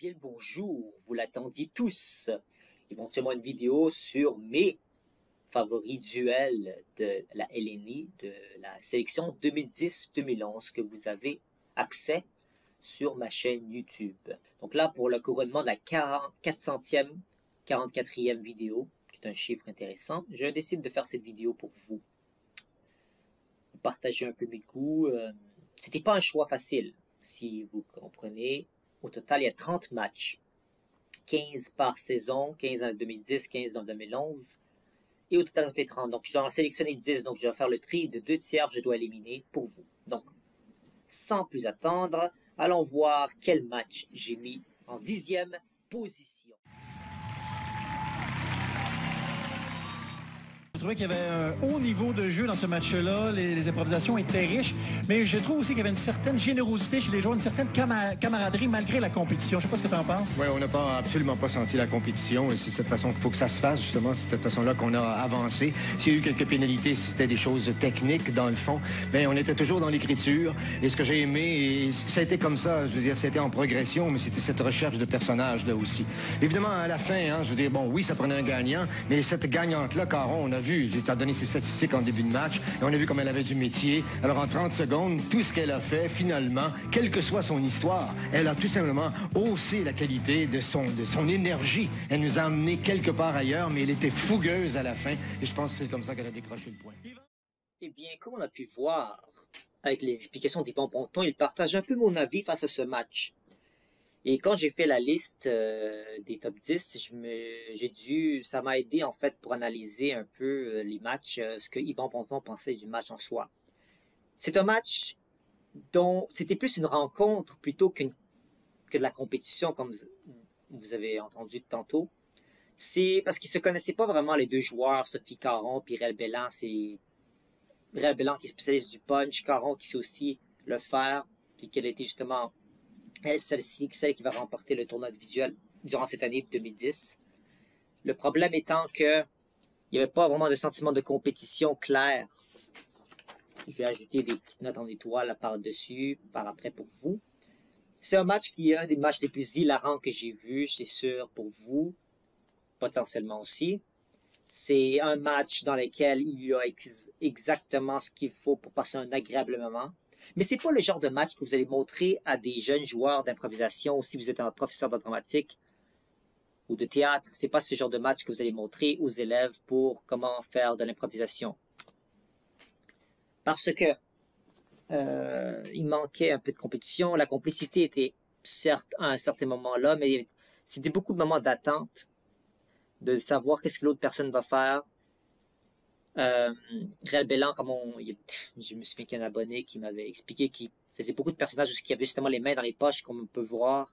Bien le bonjour, vous l'attendiez tous. Éventuellement une vidéo sur mes favoris duels de la LNI, de la sélection 2010-2011 que vous avez accès sur ma chaîne YouTube. Donc là, pour le couronnement de la 400e, 44e vidéo, qui est un chiffre intéressant, je décide de faire cette vidéo pour vous. Vous partagez un peu mes goûts. C'était pas un choix facile, si vous comprenez. Au total, il y a 30 matchs. 15 par saison, 15 en 2010, 15 en 2011. Et au total, ça fait 30. Donc, je dois en sélectionner 10. Donc, je dois faire le tri de 2 tiers, je dois éliminer pour vous. Donc, sans plus attendre, allons voir quel match j'ai mis en 10e position. Je trouvais qu'il y avait un haut niveau de jeu dans ce match-là. Les improvisations étaient riches. Mais je trouve aussi qu'il y avait une certaine générosité chez les joueurs, une certaine camaraderie malgré la compétition. Je ne sais pas ce que tu en penses. Oui, on n'a absolument pas senti la compétition. Et c'est de cette façon qu'il faut que ça se fasse, justement. C'est de cette façon-là qu'on a avancé. S'il y a eu quelques pénalités, c'était des choses techniques, dans le fond. Mais on était toujours dans l'écriture. Et ce que j'ai aimé, et ça a été comme ça, je veux dire, c'était en progression, mais c'était cette recherche de personnages, là aussi. Évidemment, à la fin, je veux dire, bon, oui, ça prenait un gagnant, mais cette gagnante-là, Caron, on a vu, j'ai donné ses statistiques en début de match, et on a vu comme elle avait du métier. Alors, en 30 secondes, tout ce qu'elle a fait, finalement, quelle que soit son histoire, elle a tout simplement haussé la qualité de son énergie. Elle nous a amené quelque part ailleurs, mais elle était fougueuse à la fin, et je pense que c'est comme ça qu'elle a décroché le point. Eh bien, comme on a pu voir, avec les explications d'Yvan Ponton, il partage un peu mon avis face à ce match. Et quand j'ai fait la liste des top 10, ça m'a aidé en fait pour analyser un peu les matchs, ce que Yvan Ponton pensait du match en soi. C'est un match dont c'était plus une rencontre plutôt que de la compétition, comme vous avez entendu tantôt. C'est parce qu'ils se connaissaient pas vraiment les deux joueurs, Sophie Caron puis Réal Bellan. C'est Réal Bellan qui est spécialiste du punch, Caron qui sait aussi le faire, puis qu'elle était justement celle-ci, celle qui va remporter le tournoi individuel durant cette année 2010. Le problème étant que il n'y avait pas vraiment de sentiment de compétition clair. Je vais ajouter des petites notes en étoile par-dessus, par après pour vous. C'est un match qui est un des matchs les plus hilarants que j'ai vu, c'est sûr, pour vous, potentiellement aussi. C'est un match dans lequel il y a exactement ce qu'il faut pour passer un agréable moment. Mais c'est pas le genre de match que vous allez montrer à des jeunes joueurs d'improvisation ou si vous êtes un professeur de dramatique ou de théâtre. C'est pas ce genre de match que vous allez montrer aux élèves pour comment faire de l'improvisation. Parce que il manquait un peu de compétition. La complicité était certes à un certain moment-là, mais c'était beaucoup de moments d'attente, de savoir qu'est-ce que l'autre personne va faire. Réal Bellan, je me souviens qu'il y a un abonné qui m'avait expliqué qu'il faisait beaucoup de personnages où il y avait justement les mains dans les poches, comme on peut voir.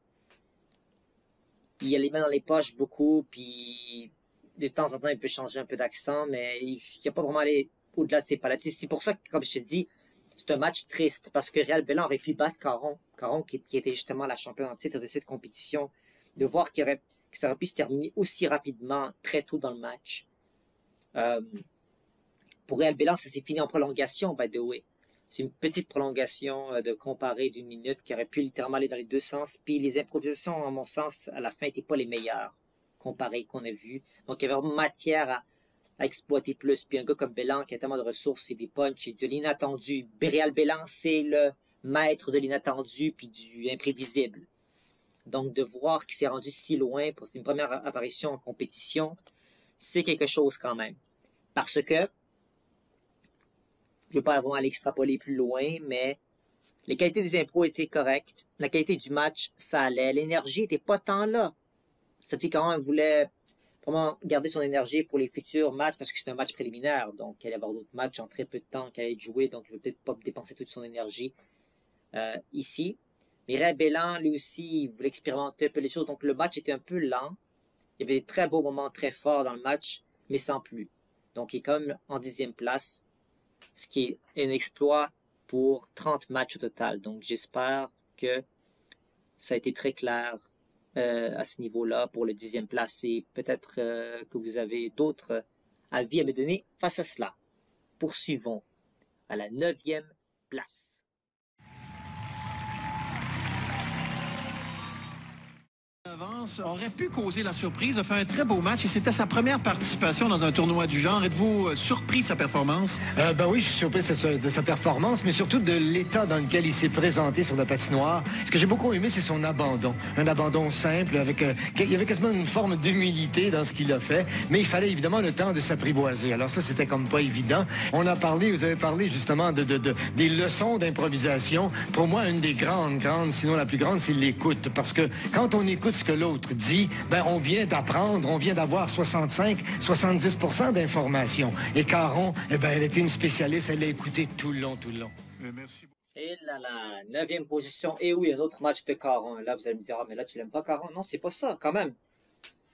Il y a les mains dans les poches beaucoup, puis de temps en temps, il peut changer un peu d'accent, mais il n'y a pas vraiment aller au-delà de ses palettes. C'est pour ça que, comme je te dis, c'est un match triste, parce que Réal Bellan aurait pu battre Caron. Caron qui était justement la championne en titre de cette compétition. De voir que ça aurait pu se terminer aussi rapidement, très tôt dans le match. Pour Réal Bellan, ça s'est fini en prolongation, by the way. C'est une petite prolongation de comparée d'une minute qui aurait pu littéralement aller dans les deux sens. Puis les improvisations, à mon sens, à la fin, n'étaient pas les meilleures comparées qu'on a vues. Donc il y avait vraiment matière à exploiter plus. Puis un gars comme Bellan qui a tellement de ressources et des punchs et de l'inattendu. Réal Bellan, c'est le maître de l'inattendu puis du imprévisible. Donc de voir qu'il s'est rendu si loin pour une première apparition en compétition, c'est quelque chose quand même. Parce que je ne veux pas vraiment aller extrapoler plus loin, mais les qualités des impros étaient correctes. La qualité du match, ça allait. L'énergie n'était pas tant là. Sophie Caron voulait vraiment garder son énergie pour les futurs matchs parce que c'est un match préliminaire. Donc, elle allait avoir d'autres matchs en très peu de temps qu'elle allait jouer. Donc, il ne veut peut-être pas dépenser toute son énergie ici. Mais Réal Bellan, lui aussi, il voulait expérimenter un peu les choses. Donc, le match était un peu lent. Il y avait des très beaux moments très forts dans le match, mais sans plus. Donc, il est quand même en 10e place, ce qui est un exploit pour 30 matchs au total. Donc, j'espère que ça a été très clair à ce niveau-là pour le 10e place. Et peut-être que vous avez d'autres avis à me donner face à cela. Poursuivons à la 9e place. Bellavance aurait pu causer la surprise, a fait un très beau match et c'était sa première participation dans un tournoi du genre. Êtes-vous surpris de sa performance? Ben oui, je suis surpris de sa performance, mais surtout de l'état dans lequel il s'est présenté sur la patinoire. Ce que j'ai beaucoup aimé, c'est son abandon. Un abandon simple, avec il y avait quasiment une forme d'humilité dans ce qu'il a fait, mais il fallait évidemment le temps de s'apprivoiser. Alors ça, c'était comme pas évident. On a parlé, vous avez parlé justement des leçons d'improvisation. Pour moi, une des grandes, sinon la plus grande, c'est l'écoute. Parce que quand on écoute ce que l'autre dit, ben on vient d'apprendre, on vient d'avoir 65-70% d'informations. Et Caron, eh ben, elle était une spécialiste, elle l'a écouté tout le long. Merci. Et là, la 9e position. Et oui, un autre match de Caron. Là, vous allez me dire, ah, mais là, tu l'aimes pas, Caron? Non, c'est pas ça, quand même.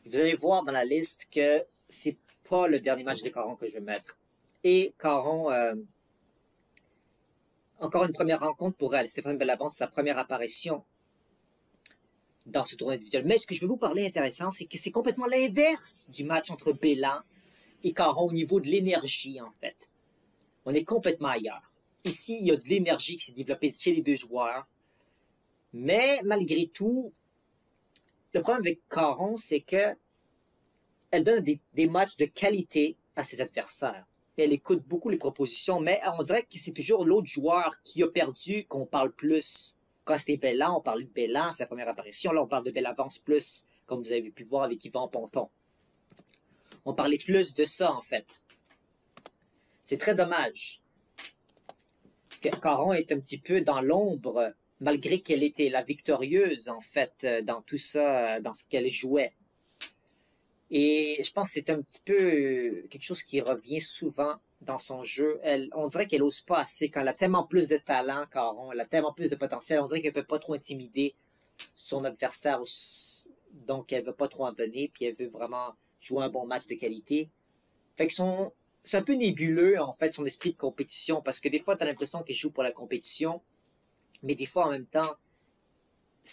Vous allez voir dans la liste que c'est pas le dernier match de Caron que je vais mettre. Et Caron, encore une première rencontre pour elle. Stéphane Bellavance, sa première apparition dans ce tournoi individuel. Mais ce que je veux vous parler intéressant, c'est que c'est complètement l'inverse du match entre Bellan et Caron au niveau de l'énergie, en fait. On est complètement ailleurs. Ici, il y a de l'énergie qui s'est développée chez les deux joueurs. Mais malgré tout, le problème avec Caron, c'est que elle donne des matchs de qualité à ses adversaires. Elle écoute beaucoup les propositions, mais on dirait que c'est toujours l'autre joueur qui a perdu qu'on parle plus. Quand c'était Bellan, on parlait de Bellan, sa première apparition. Là, on parle de Bellavance plus, comme vous avez pu voir avec Yvan Ponton. On parlait plus de ça, en fait. C'est très dommage. Caron est un petit peu dans l'ombre, malgré qu'elle était la victorieuse, en fait, dans tout ça, dans ce qu'elle jouait. Et je pense que c'est un petit peu quelque chose qui revient souvent dans son jeu. On dirait qu'elle n'ose pas assez. Quand elle a tellement plus de talent, Caron, elle a tellement plus de potentiel, on dirait qu'elle ne peut pas trop intimider son adversaire. Donc, elle ne veut pas trop en donner, puis elle veut vraiment jouer un bon match de qualité. Fait que c'est un peu nébuleux, en fait, son esprit de compétition, parce que des fois, tu as l'impression qu'elle joue pour la compétition, mais des fois, en même temps,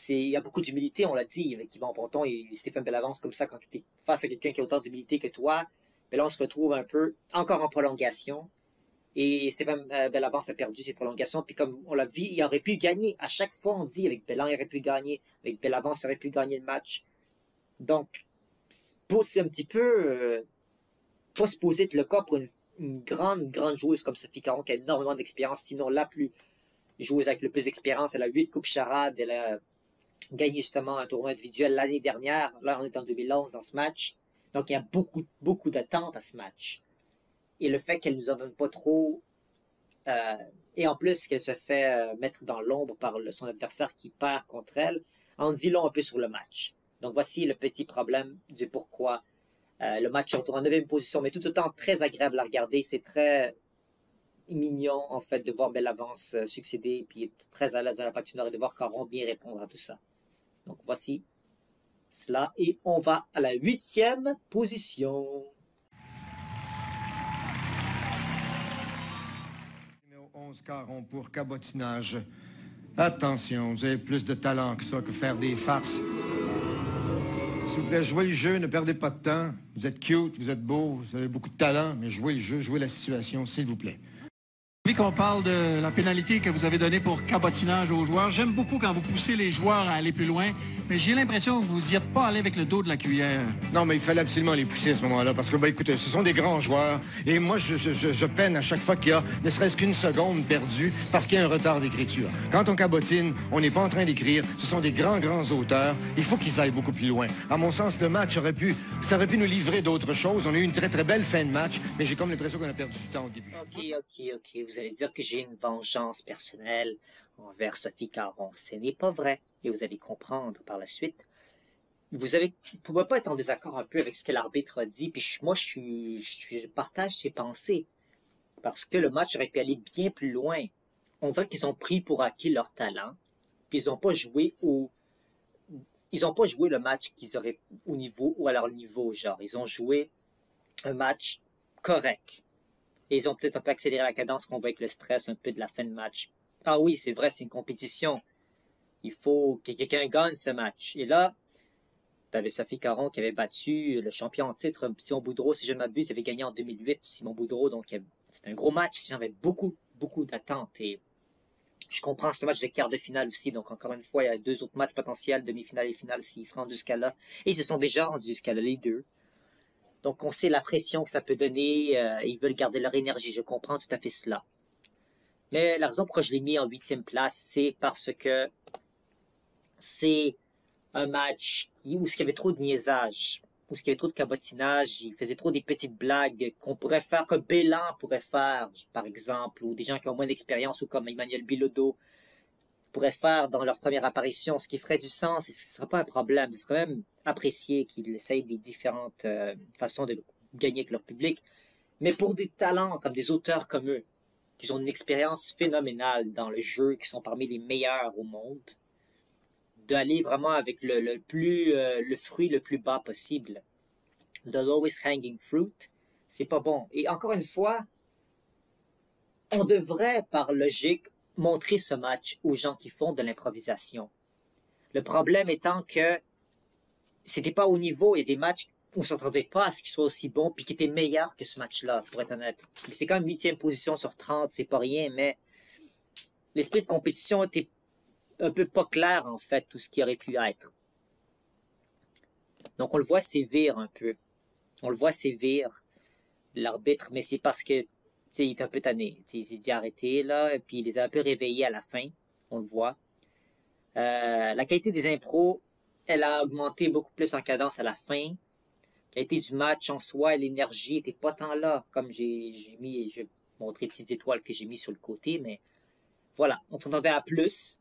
il y a beaucoup d'humilité, on l'a dit, avec Yvan Ponton et Stéphane Bellavance, comme ça, quand tu es face à quelqu'un qui a autant d'humilité que toi, ben là, on se retrouve un peu encore en prolongation. Et Stéphane Bellavance a perdu cette prolongation. Puis comme on l'a vu, il aurait pu gagner. À chaque fois, on dit, avec Bellan, il aurait pu gagner. Avec Bellavance, il aurait pu gagner le match. Donc, c'est un petit peu pas supposé être le cas pour une grande joueuse comme Sophie Caron, qui a énormément d'expérience, sinon la plus joueuse avec le plus d'expérience. Elle a 8 coupes charades, elle a gagné justement un tournoi individuel l'année dernière. Là, on est en 2011 dans ce match. Donc, il y a beaucoup d'attentes à ce match. Et le fait qu'elle nous en donne pas trop, et en plus qu'elle se fait mettre dans l'ombre par son adversaire qui perd contre elle, en dit long un peu sur le match. Donc, voici le petit problème du pourquoi le match se retrouve en 9e position, mais tout autant très agréable à regarder. C'est très mignon, en fait, de voir Bellavance succéder, puis être très à l'aise à la patinoire et de voir Caron bien répondre à tout ça. Donc, voici cela. Et on va à la 8e position. Numéro 11, Caron pour cabotinage. Attention, vous avez plus de talent que ça, que faire des farces. Si vous voulez jouer le jeu, ne perdez pas de temps. Vous êtes cute, vous êtes beau, vous avez beaucoup de talent, mais jouez le jeu, jouez la situation, s'il vous plaît. Vu qu'on parle de la pénalité que vous avez donnée pour cabotinage aux joueurs, j'aime beaucoup quand vous poussez les joueurs à aller plus loin, mais j'ai l'impression que vous n'y êtes pas allé avec le dos de la cuillère. Non, mais il fallait absolument les pousser à ce moment-là, parce que, ben, écoutez, ce sont des grands joueurs, et moi, je peine à chaque fois qu'il y a ne serait-ce qu'une seconde perdue, parce qu'il y a un retard d'écriture. Quand on cabotine, on n'est pas en train d'écrire, ce sont des grands auteurs, il faut qu'ils aillent beaucoup plus loin. À mon sens, le match aurait pu nous livrer d'autres choses. On a eu une très belle fin de match, mais j'ai comme l'impression qu'on a perdu du temps au début. Ok. Vous allez dire que j'ai une vengeance personnelle envers Sophie Caron. Ce n'est pas vrai. Et vous allez comprendre par la suite. Vous pouvez pas être en désaccord un peu avec ce que l'arbitre a dit. Puis je partage ses pensées. Parce que le match aurait pu aller bien plus loin. On dirait qu'ils ont pris pour acquis leur talent. Puis ils n'ont pas joué le match qu'ils auraient au niveau ou à leur niveau. Genre, ils ont joué un match correct. Et ils ont peut-être un peu accéléré la cadence qu'on voit avec le stress un peu de la fin de match. Ah oui, c'est vrai, c'est une compétition. Il faut que quelqu'un gagne ce match. Et là, tu avais Sophie Caron qui avait battu le champion en titre, Simon Boudreau, si je ne m'abuse, il avait gagné en 2008, Simon Boudreau. Donc, c'était un gros match. J'avais beaucoup d'attentes. Et Je comprends, c'est un match de quart de finale aussi, donc encore une fois, il y a 2 autres matchs potentiels, demi-finale et finale, s'ils se rendent jusqu'à là. Et ils se sont déjà rendus jusqu'à là, les deux. Donc on sait la pression que ça peut donner, ils veulent garder leur énergie, je comprends tout à fait cela. Mais la raison pourquoi je l'ai mis en 8e place, c'est parce que c'est un match où il y avait trop de niaisage, où il y avait trop de cabotinage, il faisait trop des petites blagues qu'on pourrait faire, comme Bélan pourrait faire, par exemple, ou des gens qui ont moins d'expérience, ou comme Emmanuel Bilodeau pourraient faire dans leur première apparition, ce qui ferait du sens, et ce ne serait pas un problème. Ce serait même apprécié qu'ils essayent des différentes façons de gagner avec leur public. Mais pour des talents, comme des auteurs comme eux, qui ont une expérience phénoménale dans le jeu, qui sont parmi les meilleurs au monde, d'aller vraiment avec le fruit le plus bas possible. The lowest hanging fruit, c'est pas bon. Et encore une fois, on devrait, par logique, montrer ce match aux gens qui font de l'improvisation. Le problème étant que c'était pas au niveau. Il y a des matchs où on ne s'attendait pas à ce qu'ils soient aussi bons puis qui étaient meilleurs que ce match-là, pour être honnête. C'est quand même 8e position sur 30, c'est pas rien, mais l'esprit de compétition était un peu pas clair, en fait, tout ce qui aurait pu être. Donc, on le voit sévir un peu. On le voit sévir, l'arbitre, mais c'est parce que, tu sais, il est un peu tanné. Il s'est dit arrêter, là, et puis il les a un peu réveillés à la fin. On le voit. La qualité des impros, elle a augmenté beaucoup plus en cadence à la fin. La qualité du match en soi, l'énergie n'était pas tant là, comme j'ai mis, je vais montrer les petites étoiles que j'ai mis sur le côté, mais voilà, on s'entendait à plus.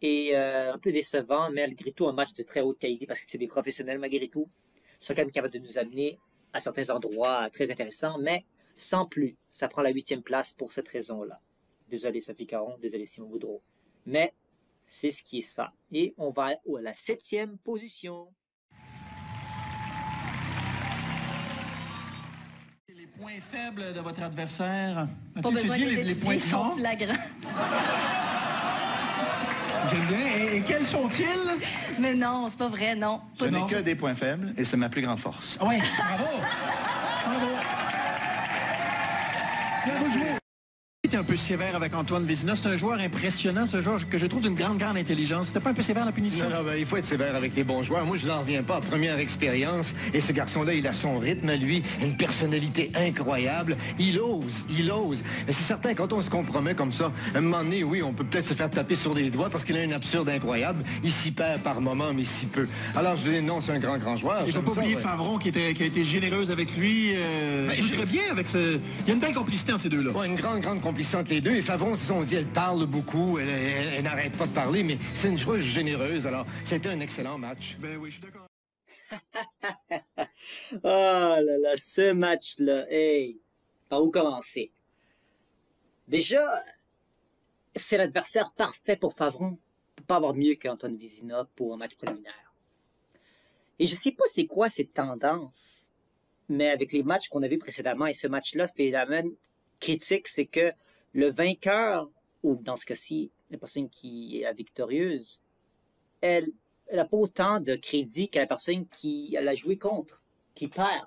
Et un peu décevant, mais malgré tout, un match de très haute qualité parce que c'est des professionnels malgré tout. Ils sont quand même capables de nous amener à certains endroits très intéressants, mais sans plus. Ça prend la 8e place pour cette raison-là. Désolé Sophie Caron, désolé Simon Boudreau. Mais c'est ce qui est ça. Et on va à la 7e position. Les points faibles de votre adversaire. Pas besoin de les points sont flagrants. J'aime bien. Et quels sont-ils? Mais non, c'est pas vrai, non. Ce n'est que des points faibles et c'est ma plus grande force. Oui, bravo. Bravo. Bien joué. C'était un peu sévère avec Antoine Vézina. C'est un joueur impressionnant, ce joueur que je trouve d'une grande intelligence. C'était pas un peu sévère la punition? Non, il faut être sévère avec les bons joueurs. Moi, je n'en reviens pas. Première expérience. Et ce garçon-là, il a son rythme, lui, une personnalité incroyable. Il ose, il ose. Mais c'est certain, quand on se compromet comme ça, à un moment donné, oui, on peut peut-être se faire taper sur les doigts parce qu'il a une absurde incroyable. Il s'y perd par moment, mais si peu. Alors, je dis non, c'est un grand joueur. Il ne faut pas oublier Favron qui a été généreuse avec lui. Il joue très bien avec ce... Il y a une belle complicité entre ces deux-là. Ouais, une grande complicité entre les deux. Et Favron, c'est ça, on dit, elle parle beaucoup, elle n'arrête pas de parler, mais c'est une joueuse généreuse. Alors, c'était un excellent match. Ben oui, je suis d'accord. Oh là là, ce match-là, hey, par où commencer? Déjà, c'est l'adversaire parfait pour Favron. Il ne peut pas avoir mieux qu'Antoine Vézina pour un match préliminaire. Et je sais pas c'est quoi cette tendance, mais avec les matchs qu'on a vus précédemment, et ce match-là fait la même critique, c'est que le vainqueur, ou dans ce cas-ci, la personne qui est la victorieuse, elle n'a pas autant de crédit que la personne qui l'a joué contre, qui perd.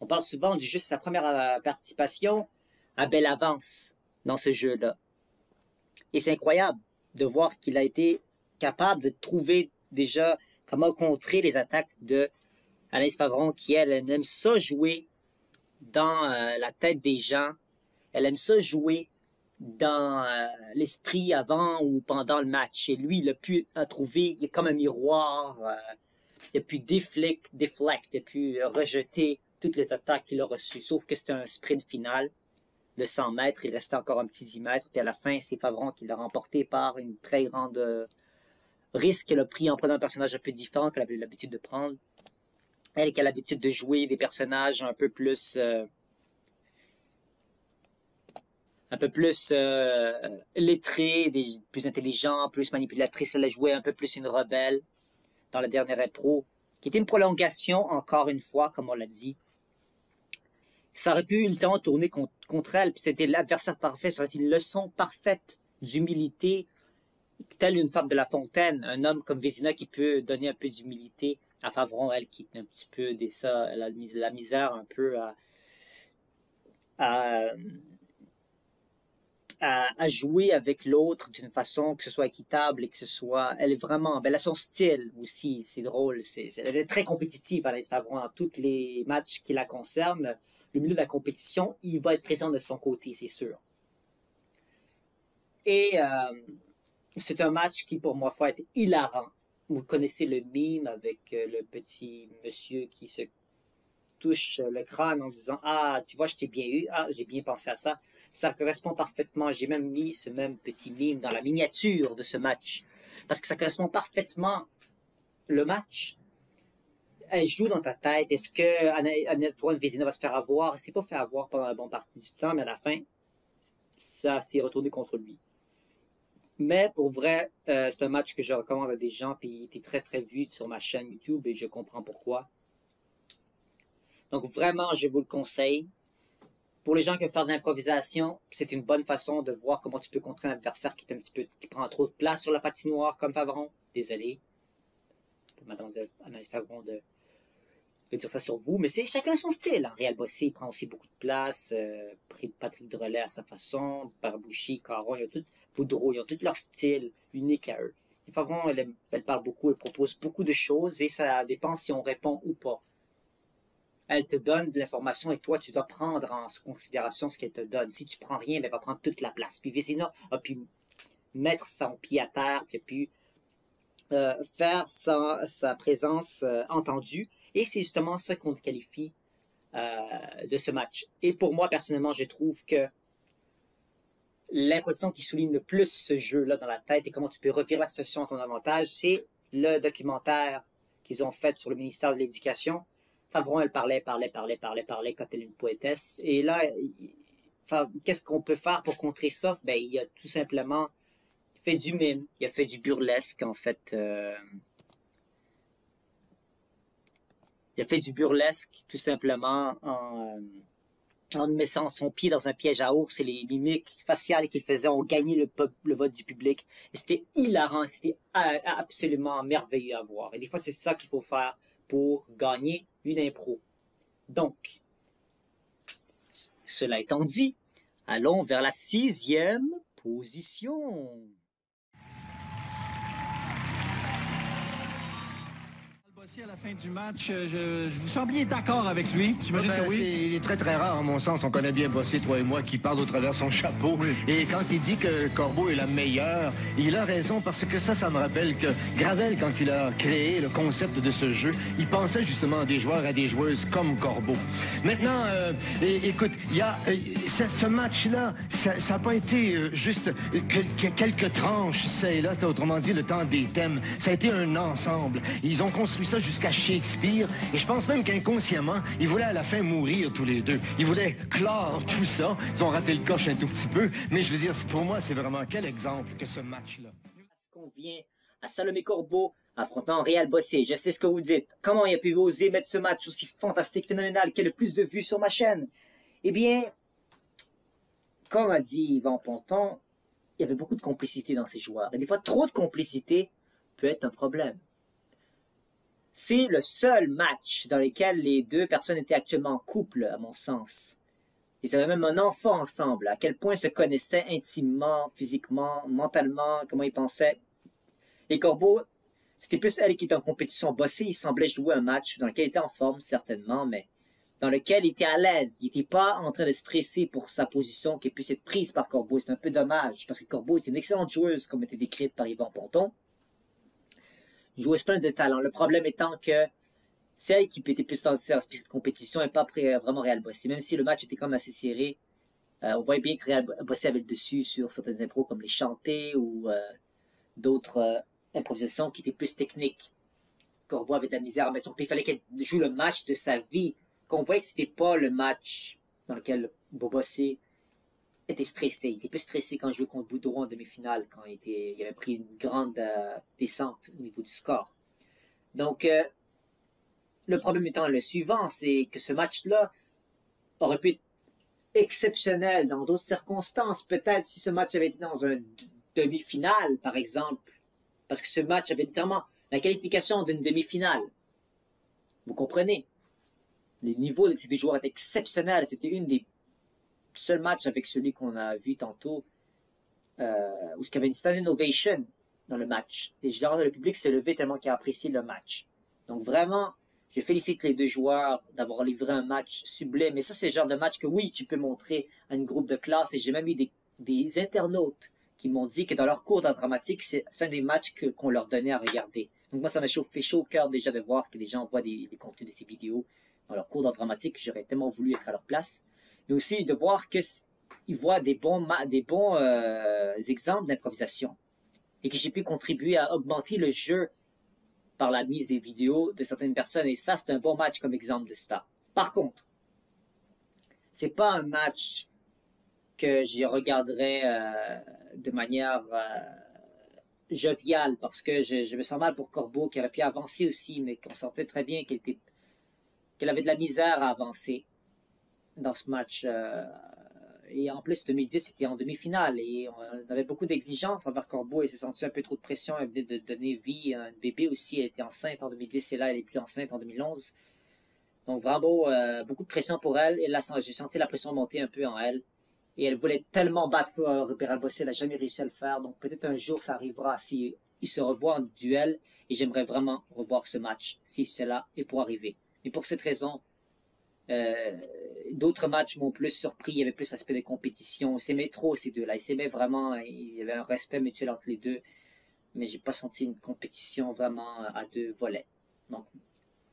On parle souvent du juste sa première participation à belle avance dans ce jeu-là. Et c'est incroyable de voir qu'il a été capable de trouver déjà comment contrer les attaques de Anaïs Favron, qui elle aime ça jouer dans la tête des gens. Elle aime ça jouer dans l'esprit avant ou pendant le match. Et lui, il a pu trouver, il est comme un miroir, il a pu deflect, il a pu rejeter toutes les attaques qu'il a reçues. Sauf que c'était un sprint final de 100 mètres, il restait encore un petit 10 mètres, puis à la fin, c'est Favron qui l'a remporté par une très grande risque qu'elle a pris en prenant un personnage un peu différent qu'elle avait l'habitude de prendre. Elle qui a l'habitude de jouer des personnages un peu plus lettrés, plus intelligents, plus manipulatrices. Elle a joué un peu plus une rebelle dans la dernière impro, qui était une prolongation, encore une fois, comme on l'a dit. Ça aurait pu ultimement tourner contre elle, puis c'était l'adversaire parfait, ça aurait été une leçon parfaite d'humilité, telle une femme de La Fontaine, un homme comme Vézina qui peut donner un peu d'humilité à Favron, elle qui est un petit peu elle a la misère un peu à à jouer avec l'autre d'une façon que ce soit équitable et que ce soit... Elle est vraiment... Ben, elle a son style aussi, c'est drôle. Elle est très compétitive, Anaïs Favron, dans tous les matchs qui la concernent. Le milieu de la compétition, il va être présent de son côté, c'est sûr. Et c'est un match qui, pour moi, a été hilarant. Vous connaissez le meme avec le petit monsieur qui se touche le crâne en disant « Ah, tu vois, je t'ai bien eu. Ah, j'ai bien pensé à ça. » Ça correspond parfaitement. J'ai même mis ce même petit meme dans la miniature de ce match. Parce que ça correspond parfaitement le match. Elle joue dans ta tête. Est-ce que Antoine Vézina va se faire avoir? Elle s'est pas fait avoir pendant la bonne partie du temps, mais à la fin, ça s'est retourné contre lui. Mais pour vrai, c'est un match que je recommande à des gens, puis il était très très vu sur ma chaîne YouTube et je comprends pourquoi. Donc vraiment, je vous le conseille. Pour les gens qui veulent faire de l'improvisation, c'est une bonne façon de voir comment tu peux contrer un adversaire qui est un petit peu, qui prend trop de place sur la patinoire comme Favron. Désolé pour Madame Anaïs Favron de dire ça sur vous, mais c'est chacun son style. Hein. Réal Bossé, il prend aussi beaucoup de place. Patrick Drolet à sa façon, Barbouchi, Caron, Boudreau, ils ont tous leur style unique à eux. Et Favron, elle parle beaucoup, elle propose beaucoup de choses et ça dépend si on répond ou pas. Elle te donne de l'information et toi, tu dois prendre en considération ce qu'elle te donne. Si tu prends rien, elle va prendre toute la place. Puis Vézina a pu mettre son pied à terre, puis a pu faire sa présence entendue. Et c'est justement ça qu'on qualifie de ce match. Et pour moi, personnellement, je trouve que l'impression qui souligne le plus ce jeu-là dans la tête et comment tu peux revirer la situation à ton avantage, c'est le documentaire qu'ils ont fait sur le ministère de l'Éducation. Favron, elle parlait quand elle est une poétesse. Et là, qu'est-ce qu'on peut faire pour contrer ça? Ben, il a tout simplement fait du mime, il a fait du burlesque, en fait. Il a fait du burlesque, tout simplement, en mettant son pied dans un piège à ours et les mimiques faciales qu'il faisait ont gagné le vote du public. Et c'était hilarant, c'était absolument merveilleux à voir. Et des fois, c'est ça qu'il faut faire pour gagner une impro. Donc, cela étant dit, allons vers la 6e position. À la fin du match, je vous sembliez d'accord avec lui. J'imagine que oui. Il est très très rare, à mon sens. On connaît bien Bossé, toi et moi, qui parle au travers son chapeau. Oui. Et quand il dit que Corbeau est la meilleure, il a raison parce que ça me rappelle que Gravel, quand il a créé le concept de ce jeu, il pensait justement à des joueurs, à des joueuses comme Corbeau. Maintenant, écoute, il y a ce match-là, ça n'a pas été juste quelques tranches, ça et là, c'était autrement dit le temps des thèmes. Ça a été un ensemble. Ils ont construit ça jusqu'à Shakespeare. Et je pense même qu'inconsciemment, ils voulaient à la fin mourir tous les deux. Ils voulaient clore tout ça. Ils ont raté le coche un tout petit peu. Mais je veux dire, pour moi, c'est vraiment quel exemple que ce match-là. Est-ce qu'on vient à Salomé Corbeau affrontant Réal Bossé? Je sais ce que vous dites. Comment il a pu oser mettre ce match aussi fantastique, phénoménal, qui a le plus de vues sur ma chaîne? Eh bien, comme a dit Yvan Ponton, il y avait beaucoup de complicité dans ces joueurs. Et des fois, trop de complicité peut être un problème. C'est le seul match dans lequel les deux personnes étaient actuellement en couple, à mon sens. Ils avaient même un enfant ensemble. À quel point ils se connaissaient intimement, physiquement, mentalement, comment ils pensaient. Et Corbeau, c'était plus elle qui était en compétition. Bossé, il semblait jouer un match dans lequel il était en forme, certainement, mais dans lequel il était à l'aise. Il n'était pas en train de stresser pour sa position qui puisse être prise par Corbeau. C'est un peu dommage, parce que Corbeau est une excellente joueuse, comme était décrite par Yvan Ponton. Une joueuse pleine de talent. Le problème étant que celle qui était plus dans cette compétition n'est pas vraiment Réal Bossé. Même si le match était quand même assez serré, on voyait bien que Réal Bossé avait le dessus sur certaines impros comme les chantés ou d'autres improvisations qui étaient plus techniques. Corbeau avait de la misère à mettre son pied. Il fallait qu'elle joue le match de sa vie. Qu'on voyait que c'était pas le match dans lequel Bossé était stressé. Il était plus stressé quand il jouait contre Boudreau en demi-finale, quand il avait pris une grande descente au niveau du score. Donc, le problème étant le suivant, c'est que ce match-là aurait pu être exceptionnel dans d'autres circonstances. Peut-être si ce match avait été dans un demi-finale, par exemple, parce que ce match avait littéralement la qualification d'une demi-finale. Vous comprenez? Le niveau de ces deux joueurs est exceptionnel. C'était une des seuls matchs avec celui qu'on a vu tantôt où il y avait une standing ovation dans le match. Et le public s'est levé tellement qu'il a apprécié le match. Donc vraiment, je félicite les deux joueurs d'avoir livré un match sublime. Mais ça, c'est le genre de match que oui, tu peux montrer à une groupe de classe. Et j'ai même eu des internautes qui m'ont dit que dans leur cours d'art dramatique, c'est un des matchs qu'on leur donnait à regarder. Donc moi, ça m'a fait chaud au cœur déjà de voir que les gens voient des contenus de ces vidéos dans leur cours d'art dramatique. J'aurais tellement voulu être à leur place. Mais aussi de voir qu'ils voient des bons exemples d'improvisation. Et que j'ai pu contribuer à augmenter le jeu par la mise des vidéos de certaines personnes. Et ça, c'est un bon match comme exemple de ça. Par contre, c'est pas un match que j'y regarderais de manière joviale, parce que je me sens mal pour Corbeau, qui aurait pu avancer aussi, mais qu'on sentait très bien qu'elle avait de la misère à avancer dans ce match. Et en plus, 2010, c'était en demi-finale, et on avait beaucoup d'exigences envers Corbeau, et s'est senti un peu trop de pression. Elle venait de donner vie à un bébé aussi. Elle était enceinte en 2010, et là, elle est plus enceinte en 2011. Donc vraiment, beaucoup de pression pour elle, et là, j'ai senti la pression monter un peu en elle. Et elle voulait tellement battre Robert Bossé, elle n'a jamais réussi à le faire. Donc peut-être un jour, ça arrivera si il se revoit en duel, et j'aimerais vraiment revoir ce match, si cela est pour arriver. Et pour cette raison, d'autres matchs m'ont plus surpris, il y avait plus l'aspect de compétition. Ils s'aimaient trop, ces deux-là. Ils s'aimaient vraiment, il y avait un respect mutuel entre les deux. Mais j'ai pas senti une compétition vraiment à deux volets. Donc,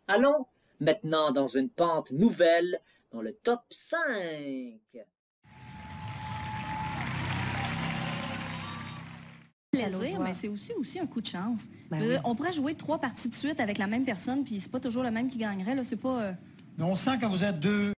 allons maintenant dans une pente nouvelle, dans le top 5. Plaisir, mais c'est aussi un coup de chance. Oui. On pourrait jouer 3 parties de suite avec la même personne, puis c'est pas toujours le même qui gagnerait. C'est pas... Mais on sent quand vous êtes deux.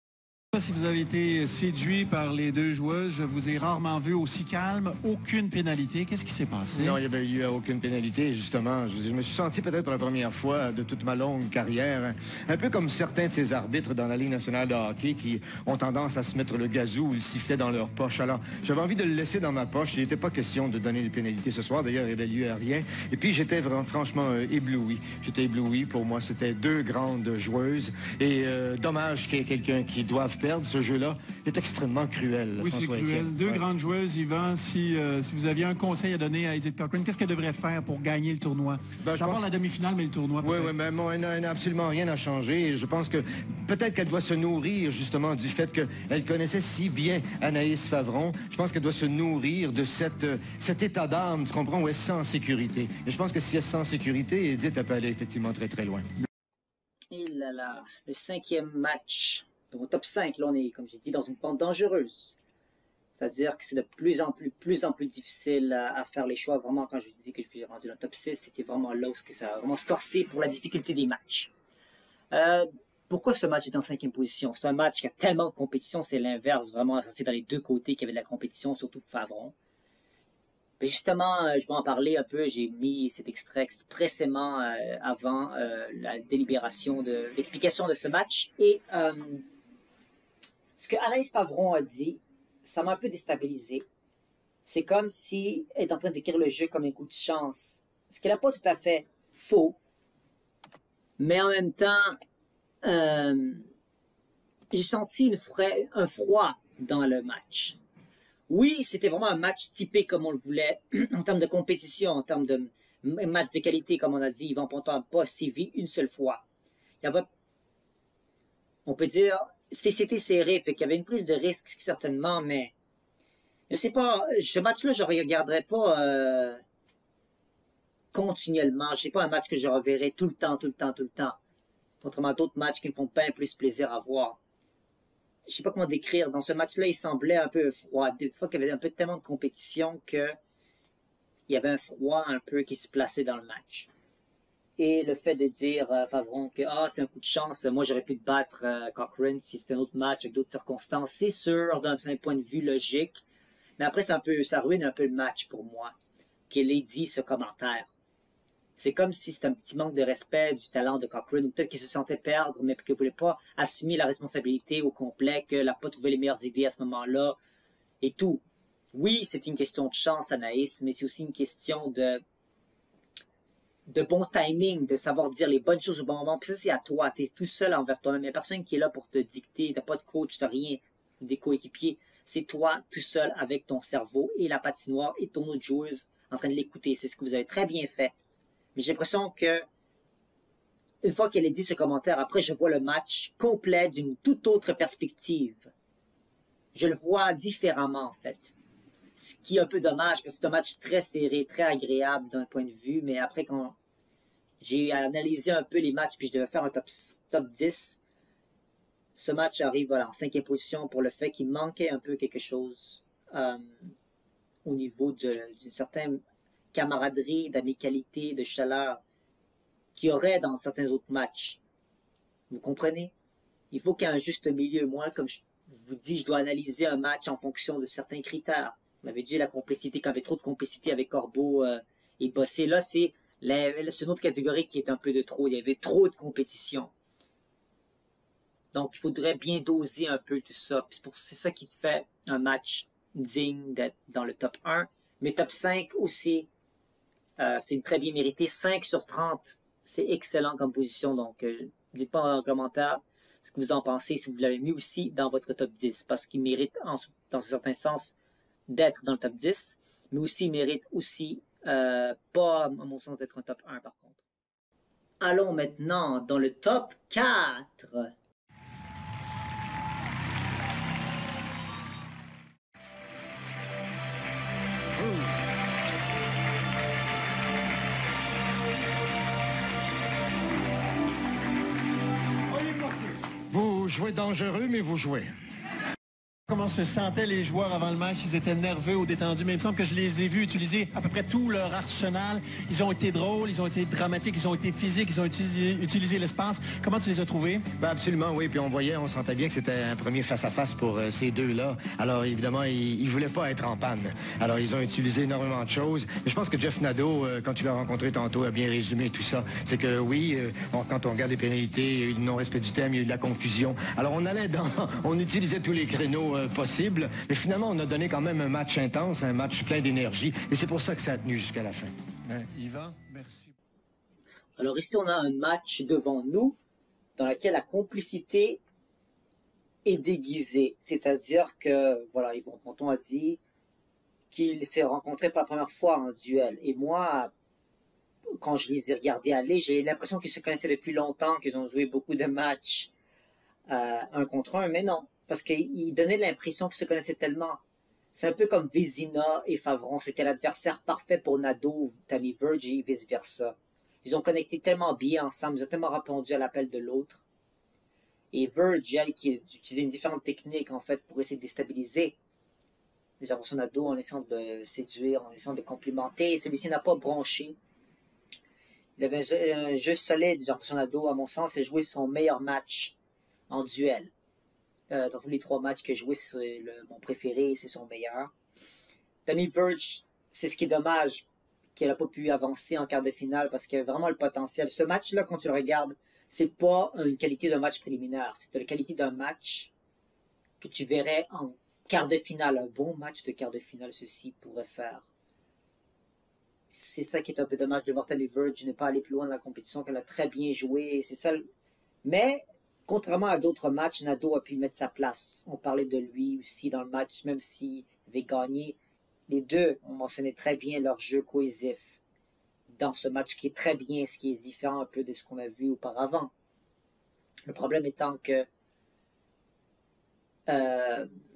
Si vous avez été séduit par les deux joueuses, je vous ai rarement vu aussi calme. Aucune pénalité. Qu'est-ce qui s'est passé? Non, il n'y avait eu aucune pénalité, justement. Je me suis senti peut-être pour la première fois de toute ma longue carrière, un peu comme certains de ces arbitres dans la Ligue nationale de hockey qui ont tendance à se mettre le gazou ou le sifflet dans leur poche. Alors, j'avais envie de le laisser dans ma poche. Il n'était pas question de donner des pénalités ce soir. D'ailleurs, il n'y avait lieu à rien. Et puis, j'étais franchement ébloui. J'étais ébloui. Pour moi, c'était deux grandes joueuses. Et dommage qu'il y ait quelqu'un qui doive perdre. Ce jeu-là est extrêmement cruel. Oui, c'est cruel. Etienne. Deux grandes joueuses, Yvan. Si vous aviez un conseil à donner à Edith Cochrane, qu'est-ce qu'elle devrait faire pour gagner le tournoi? D'abord la demi-finale, mais le tournoi. Oui, mais elle n'a absolument rien à changer. Et je pense que peut-être qu'elle doit se nourrir justement du fait qu'elle connaissait si bien Anaïs Favron. Je pense qu'elle doit se nourrir de cet état d'âme, tu comprends, où elle se sent en sécurité. Et je pense que si elle se sent en sécurité, Edith, elle peut aller effectivement très, très loin. Et là là, le 5e match. Donc, au top 5, là, on est, comme j'ai dit, dans une pente dangereuse. C'est-à-dire que c'est de plus en plus difficile à faire les choix. Vraiment, quand je dis que je suis rendu dans le top 6, c'était vraiment là où ça a vraiment se corsé pour la difficulté des matchs. Pourquoi ce match est en 5e position? C'est un match qui a tellement de compétition, c'est l'inverse, vraiment, c'est dans les deux côtés qu'il y avait de la compétition, surtout Favron. Mais justement, je vais en parler un peu. J'ai mis cet extrait expressément avant la délibération de l'explication de ce match. Et ce que Anaïs Favron a dit, ça m'a un peu déstabilisé. C'est comme si elle est en train d'écrire le jeu comme un coup de chance. Ce qu'elle n'a pas tout à fait faux. Mais en même temps, j'ai senti un froid dans le match. Oui, c'était vraiment un match typique comme on le voulait, en termes de compétition, en termes de match de qualité, comme on a dit. Yvan Ponton n'a pas sévi une seule fois. On peut dire, c'était serré, fait qu'il y avait une prise de risque, certainement, mais je sais pas, ce match-là, je ne regarderais pas continuellement. Je sais pas un match que je reverrai tout le temps. Contrairement à d'autres matchs qui me font bien plus plaisir à voir. Je sais pas comment décrire. Dans ce match-là, il semblait un peu froid. Des fois qu'il y avait tellement de compétition que il y avait un froid un peu qui se plaçait dans le match. Et le fait de dire Favron que c'est un coup de chance, moi j'aurais pu te battre Cochrane si c'était un autre match avec d'autres circonstances, c'est sûr d'un point de vue logique. Mais après ça ruine un peu le match pour moi qu'elle ait dit ce commentaire. C'est comme si c'était un petit manque de respect du talent de Cochrane, ou peut-être qu'il se sentait perdre, mais qu'il ne voulait pas assumer la responsabilité au complet, qu'elle n'a pas trouvé les meilleures idées à ce moment-là, et tout. Oui, c'est une question de chance, Anaïs, mais c'est aussi une question de bon timing, de savoir dire les bonnes choses au bon moment. Puis ça, c'est à toi, tu es tout seul envers toi-même. Il n'y a personne qui est là pour te dicter, tu n'as pas de coach, tu n'as rien, des coéquipiers. C'est toi tout seul avec ton cerveau et la patinoire et ton autre joueuse en train de l'écouter. C'est ce que vous avez très bien fait. Mais j'ai l'impression que une fois qu'elle ait dit ce commentaire, après je vois le match complet d'une toute autre perspective. Je le vois différemment en fait. Ce qui est un peu dommage parce que c'est un match très serré, très agréable d'un point de vue. Mais après quand j'ai analysé un peu les matchs puis je devais faire un top 10, ce match arrive voilà, en 5e position pour le fait qu'il manquait un peu quelque chose au niveau d'une certaine camaraderie, d'amicalité, de chaleur qu'il y aurait dans certains autres matchs. Vous comprenez? Il faut qu'il y ait un juste milieu. Moi, comme je vous dis, je dois analyser un match en fonction de certains critères. On avait dit la complicité, quand il y avait trop de complicité avec Corbeau et Bossé. Là, c'est une autre catégorie qui est un peu de trop. Il y avait trop de compétition. Donc, il faudrait bien doser un peu tout ça. C'est ça qui te fait un match digne d'être dans le top 1. Mais top 5 aussi, c'est une très bien mérité. 5 sur 30, c'est excellent comme position. Donc, dites-moi en commentaire ce que vous en pensez, si vous l'avez mis aussi dans votre top 10. Parce qu'il mérite, dans un certain sens, d'être dans le top 10. Mais aussi, il mérite aussi, pas à mon sens, d'être un top 1 par contre. Allons maintenant dans le top 4. Vous jouez dangereux, mais vous jouez. Comment se sentaient les joueurs avant le match? Ils étaient nerveux ou détendus, mais il me semble que je les ai vus utiliser à peu près tout leur arsenal. Ils ont été drôles, ils ont été dramatiques, ils ont été physiques, ils ont utilisé l'espace. Comment tu les as trouvés? Ben absolument, oui. Puis on sentait bien que c'était un premier face-à-face pour ces deux-là. Alors évidemment, ils voulaient pas être en panne. Alors ils ont utilisé énormément de choses. Mais je pense que Jeff Nadeau, quand tu l'as rencontré tantôt, a bien résumé tout ça. C'est que oui, quand on regarde les pénalités, il y a eu le non-respect du thème, il y a eu de la confusion. Alors on utilisait tous les créneaux possible, mais finalement, on a donné quand même un match intense, un match plein d'énergie, et c'est pour ça que ça a tenu jusqu'à la fin. Yvan, merci. Alors ici, on a un match devant nous, dans lequel la complicité est déguisée. C'est-à-dire que, voilà, Yvon Ponton a dit qu'il s'est rencontré pour la première fois en duel. Et moi, quand je les ai regardés aller, j'ai l'impression qu'ils se connaissaient depuis longtemps, qu'ils ont joué beaucoup de matchs un contre un, mais non. Parce qu'il donnait l'impression qu'ils se connaissaient tellement. C'est un peu comme Vézina et Favron. C'était l'adversaire parfait pour Nadeau, Tammy Verge et vice-versa. Ils ont connecté tellement bien ensemble. Ils ont tellement répondu à l'appel de l'autre. Et Verge, elle, qui utilisait une différente technique, en fait, pour essayer de déstabiliser les aventures Nadeau en essayant de séduire, en essayant de complimenter. Celui-ci n'a pas bronché. Il avait un jeu solide, Jean-François Nadeau, à mon sens, et joué son meilleur match en duel. Dans tous les 3 matchs que j'ai joué, c'est mon préféré, c'est son meilleur. Tammy Verge, c'est ce qui est dommage qu'elle n'a pas pu avancer en quart de finale parce qu'elle a vraiment le potentiel. Ce match-là, quand tu le regardes, c'est pas une qualité d'un match préliminaire, c'est la qualité d'un match que tu verrais en quart de finale. Un bon match de quart de finale, ceci pourrait faire. C'est ça qui est un peu dommage de voir Tammy Verge ne pas aller plus loin dans la compétition, qu'elle a très bien joué, c'est ça. Mais contrairement à d'autres matchs, Nadeau a pu mettre sa place. On parlait de lui aussi dans le match, même s'il avait gagné. Les deux ont mentionné très bien leur jeu cohésif dans ce match qui est très bien, ce qui est différent un peu de ce qu'on a vu auparavant. Le problème étant que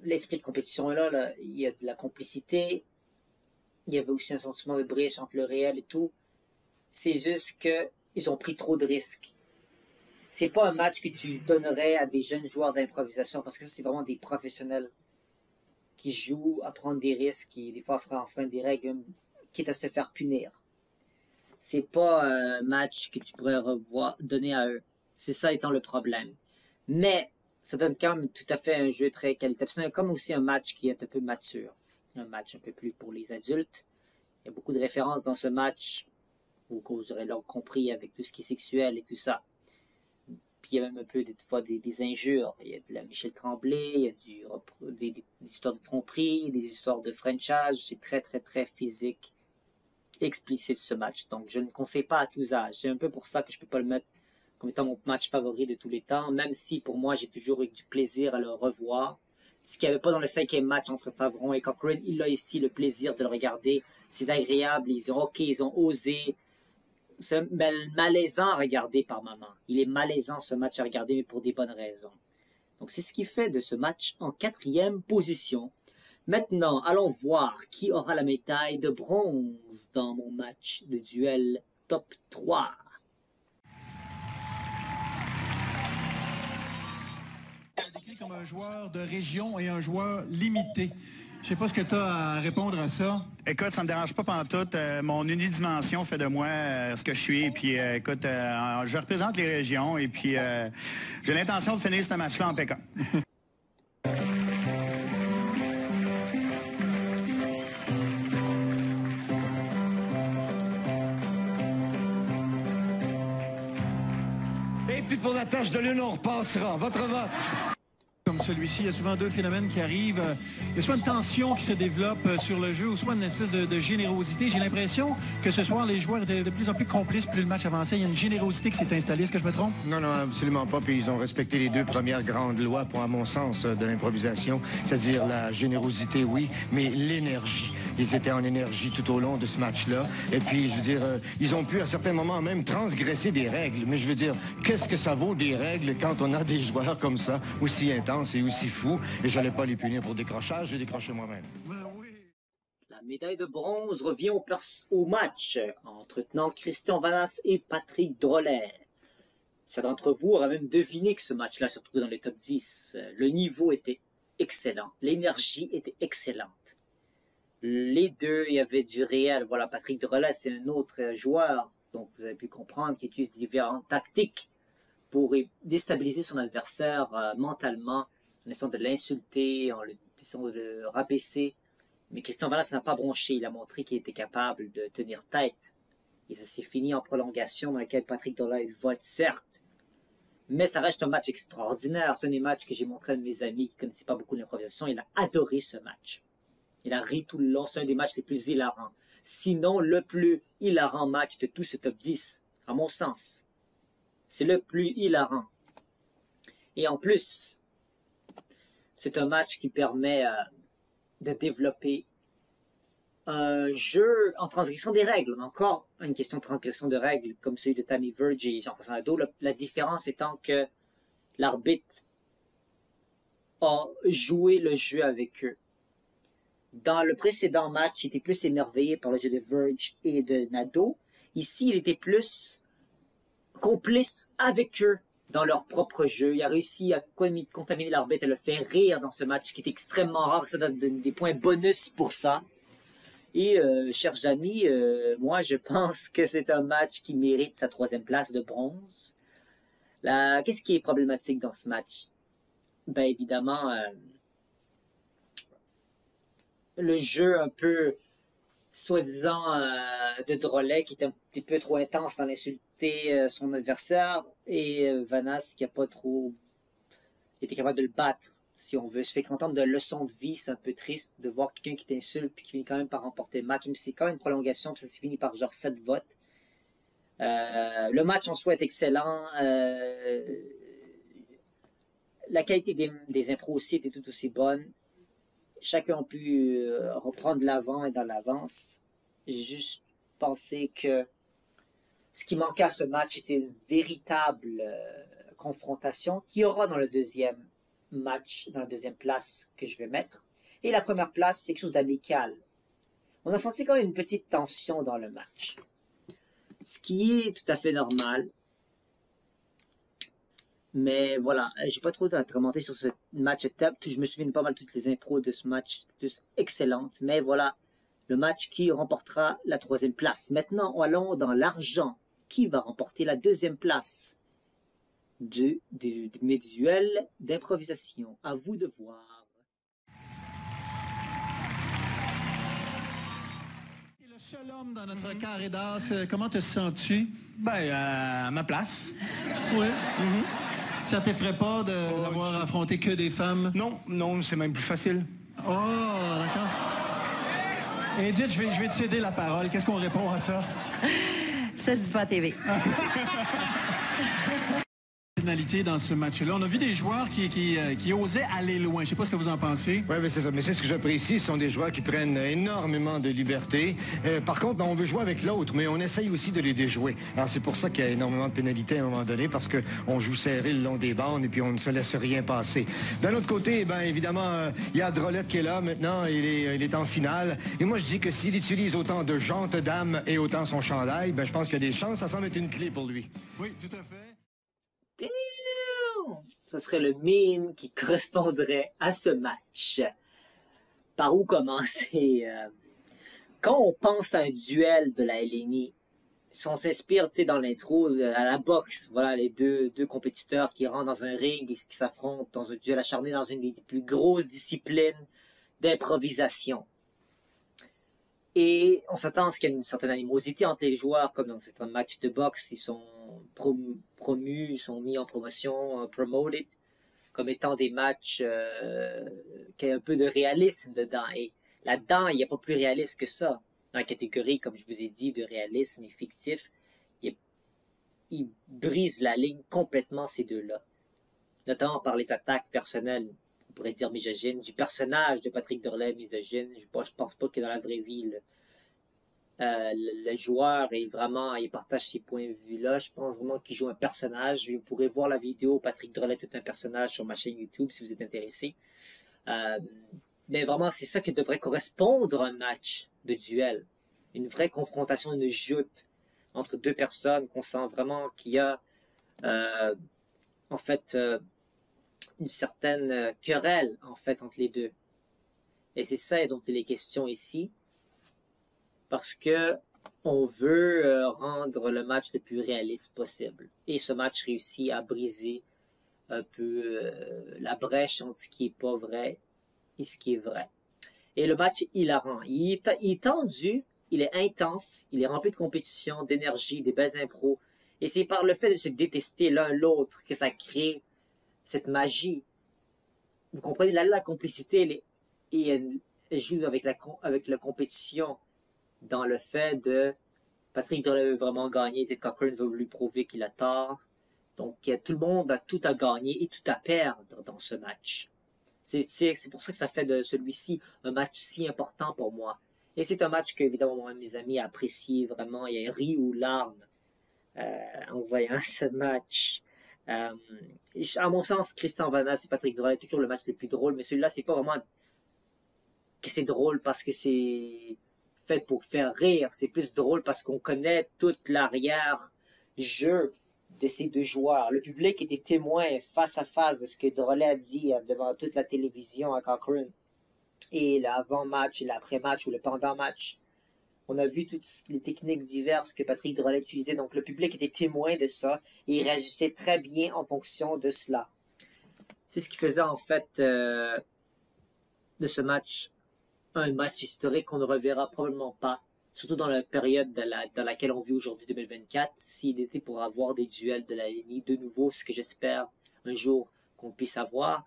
l'esprit de compétition est là, il y a de la complicité, il y avait aussi un sentiment de brise entre le réel et tout. C'est juste qu'ils ont pris trop de risques. C'est pas un match que tu donnerais à des jeunes joueurs d'improvisation parce que ça, c'est vraiment des professionnels qui jouent à prendre des risques et des fois à enfreindre des règles, quitte à se faire punir. C'est pas un match que tu pourrais donner à eux. C'est ça étant le problème. Mais ça donne quand même tout à fait un jeu très qualitatif. C'est comme aussi un match qui est un peu mature. Un match un peu plus pour les adultes. Il y a beaucoup de références dans ce match où vous aurez compris avec tout ce qui est sexuel et tout ça. Puis il y a même un peu des fois des injures. Il y a de la Michel Tremblay, il y a des histoires de tromperie, des histoires de frenchage. C'est très très très physique, explicite ce match. Donc je ne conseille pas à tous âges. C'est un peu pour ça que je ne peux pas le mettre comme étant mon match favori de tous les temps, même si pour moi j'ai toujours eu du plaisir à le revoir. ce qu'il n'y avait pas dans le 5e match entre Favron et Cochrane. Il a ici le plaisir de le regarder. C'est agréable. Ils ont osé. C'est malaisant à regarder par moment. Il est malaisant ce match à regarder, mais pour des bonnes raisons. Donc c'est ce qui fait de ce match en 4e position. Maintenant, allons voir qui aura la médaille de bronze dans mon match de duel top 3. Décrit comme un joueur de région et un joueur limité. Je sais pas ce que tu as à répondre à ça. Écoute, ça me dérange pas pantoute. Mon unidimension fait de moi ce que je suis. Et puis, écoute, je représente les régions et puis j'ai l'intention de finir ce match-là en pékin. Et puis pour la tâche de l'une, on repassera. Votre vote. Comme celui-ci, il y a souvent deux phénomènes qui arrivent. Il y a soit une tension qui se développe sur le jeu, ou soit une espèce de générosité. J'ai l'impression que ce soir, les joueurs étaient de plus en plus complices, plus le match avançait. Il y a une générosité qui s'est installée. Est-ce que je me trompe? Non, non, absolument pas. Puis ils ont respecté les 2 premières grandes lois, à mon sens, de l'improvisation. C'est-à-dire la générosité, oui, mais l'énergie. Ils étaient en énergie tout au long de ce match-là. Et puis, je veux dire, ils ont pu à certains moments même transgresser des règles. Mais je veux dire, qu'est-ce que ça vaut des règles quand on a des joueurs comme ça, aussi intenses et aussi fous? Et je n'allais pas les punir pour décrochage, j'ai décroché moi-même. La médaille de bronze revient au match entretenant Christian Vanas et Patrick Drolet. Certains d'entre vous auraient même deviné que ce match-là se trouvait dans les top 10. Le niveau était excellent, l'énergie était excellente. Les deux, il y avait du réel. Voilà, Patrick Drolet, c'est un autre joueur, donc vous avez pu comprendre qu'il utilise différentes tactiques pour déstabiliser son adversaire mentalement, en essayant de l'insulter, en essayant de le rabaisser. Mais Christian Vanas n'a pas bronché, il a montré qu'il était capable de tenir tête. Et ça s'est fini en prolongation dans laquelle Patrick Drolet il vote, certes. Mais ça reste un match extraordinaire. C'est un des matchs que j'ai montré à mes amis qui ne connaissaient pas beaucoup l'improvisation. Il a adoré ce match. Il a ri tout le long. C'est un des matchs les plus hilarants. Sinon, le plus hilarant match de tout ce top 10, à mon sens. C'est le plus hilarant. Et en plus, c'est un match qui permet de développer un jeu en transgression des règles. On a encore une question de transgression de règles, comme celui de Tammy Verge et Jean-François Nadeau. La différence étant que l'arbitre a joué le jeu avec eux. Dans le précédent match, il était plus émerveillé par le jeu de Verge et de Nadeau. Ici, il était plus complice avec eux dans leur propre jeu. Il a réussi à contaminer l'arbitre et le faire rire dans ce match, qui est extrêmement rare. Ça donne des points bonus pour ça. Et, chers amis, moi, je pense que c'est un match qui mérite sa 3e place de bronze. Qu'est-ce qui est problématique dans ce match? Ben, évidemment, le jeu un peu, soi-disant, de Drolet, qui est un petit peu trop intense dans l'insulter son adversaire, et Vanas, qui n'a pas trop été capable de le battre, si on veut. Se fait entendre de leçons de vie, c'est un peu triste de voir quelqu'un qui t'insulte, puis qui finit quand même par remporter le match, même si c'est quand même une prolongation, puis ça s'est fini par genre 7 votes. Le match en soi est excellent. La qualité des impros aussi était tout aussi bonne. Chacun a pu reprendre l'avant et dans l'avance. J'ai juste pensé que ce qui manquait à ce match était une véritable confrontation qu'il y aura dans le 2e match, dans la 2e place que je vais mettre. Et la première place, c'est quelque chose d'amical. On a senti quand même une petite tension dans le match. Ce qui est tout à fait normal. Mais voilà, j'ai pas trop à commenter sur ce match. Je me souviens pas mal de toutes les impros de ce match, tous excellentes. Mais voilà, le match qui remportera la 3e place. Maintenant, allons dans l'argent. Qui va remporter la 2e place de mes duels d'improvisation? À vous de voir. Tu es le seul homme dans notre carré d'as. Comment te sens-tu? Ben, à ma place. Oui. Ça t'effraie pas d'avoir affronté que des femmes? Non, non, c'est même plus facile. Oh, d'accord. Edith, je vais te céder la parole. Qu'est-ce qu'on répond à ça? Ça se dit pas à TV. Pénalité dans ce match-là. On a vu des joueurs qui osaient aller loin. Je ne sais pas ce que vous en pensez. Oui, mais c'est ça. Mais c'est ce que j'apprécie. Ce sont des joueurs qui prennent énormément de liberté. Par contre, on veut jouer avec l'autre, mais on essaye aussi de les déjouer. Alors, c'est pour ça qu'il y a énormément de pénalités à un moment donné, parce qu'on joue serré le long des bandes et puis on ne se laisse rien passer. D'un autre côté, bien évidemment, il y a Drolet qui est là maintenant. Il est en finale. Et moi, je dis que s'il utilise autant de jantes d'âme et autant son chandail, ben, je pense qu'il y a des chances. Ça semble être une clé pour lui. Oui, tout à fait. Damn! Ce serait le meme qui correspondrait à ce match. Par où commencer? Quand on pense à un duel de la LNI, si on s'inspire dans l'intro à la boxe, voilà les deux compétiteurs qui rentrent dans un ring et qui s'affrontent dans un duel acharné dans une des plus grosses disciplines d'improvisation. Et on s'attend à ce qu'il y ait une certaine animosité entre les joueurs, comme dans certains matchs de boxe, ils sont promus, ils sont mis en promotion, promoted, comme étant des matchs qui ont un peu de réalisme dedans. Et là-dedans, il n'y a pas plus réaliste que ça. Dans la catégorie, comme je vous ai dit, de réalisme et fictif, il brise la ligne complètement, ces deux-là. Notamment par les attaques personnelles, on pourrait dire misogyne, du personnage de Patrick Drolet, misogyne. Je pense pas que dans la vraie vie, le joueur est vraiment, il partage ces points de vue-là. Je pense vraiment qu'il joue un personnage. Vous pourrez voir la vidéo Patrick Drolet est un personnage sur ma chaîne YouTube si vous êtes intéressé. Mais vraiment, c'est ça qui devrait correspondre à un match de duel. Une vraie confrontation, une joute entre deux personnes qu'on sent vraiment qu'il y a en fait une certaine querelle en fait entre les deux. Et c'est ça dont il est question ici. Parce que on veut rendre le match le plus réaliste possible. Et ce match réussit à briser un peu la brèche entre ce qui est pas vrai et ce qui est vrai. Et le match est hilarant. Il est tendu, il est intense, il est rempli de compétition, d'énergie, des belles impros. Et c'est par le fait de se détester l'un l'autre que ça crée cette magie. Vous comprenez, la complicité, elle joue avec la compétition dans le fait de Patrick Drolet veut vraiment gagner, Ted Cochran veut lui prouver qu'il a tort. Donc tout le monde a tout à gagner et tout à perdre dans ce match. C'est pour ça que ça fait de celui-ci un match si important pour moi. Et c'est un match que, évidemment, moi et mes amis apprécient vraiment. Il y a ri ou larmes en voyant ce match. À mon sens, Christian Vanas et Patrick Drolet, toujours le match le plus drôle, mais celui-là, c'est pas vraiment que c'est drôle parce que c'est fait pour faire rire. C'est plus drôle parce qu'on connaît toute l'arrière-jeu de ces deux joueurs. Le public était témoin face à face de ce que Drolet a dit devant toute la télévision à Cochran. Et l'avant-match et l'après-match ou le pendant-match. On a vu toutes les techniques diverses que Patrick Drolet utilisait. Donc le public était témoin de ça et il réagissait très bien en fonction de cela. C'est ce qui faisait en fait de ce match un match historique qu'on ne reverra probablement pas. Surtout dans la période dans laquelle on vit aujourd'hui, 2024, s'il était pour avoir des duels de la LNI de nouveau, ce que j'espère un jour qu'on puisse avoir.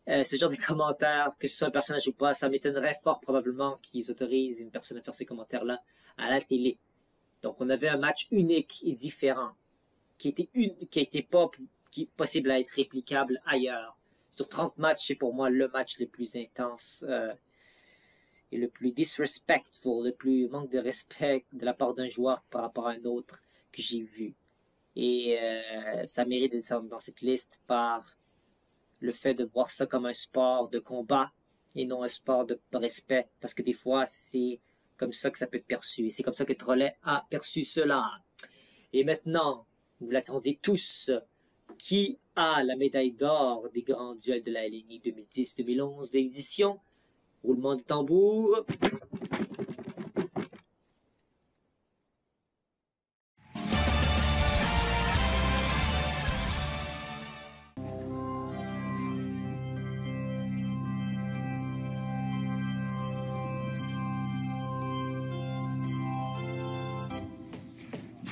Ce genre de commentaires, que ce soit un personnage ou pas, ça m'étonnerait fort probablement qu'ils autorisent une personne à faire ces commentaires-là à la télé. Donc on avait un match unique et différent, qui était pas possible à être réplicable ailleurs. Sur 30 matchs, c'est pour moi le match le plus intense et le plus disrespectful, le plus manque de respect de la part d'un joueur par rapport à un autre que j'ai vu. Et ça mérite de descendre dans cette liste par le fait de voir ça comme un sport de combat et non un sport de respect. Parce que des fois, c'est comme ça que ça peut être perçu. Et c'est comme ça que Drolet a perçu cela. Et maintenant, vous l'attendiez tous, qui a la médaille d'or des grands duels de la LNI 2010-2011 d'édition? Roulement de tambour.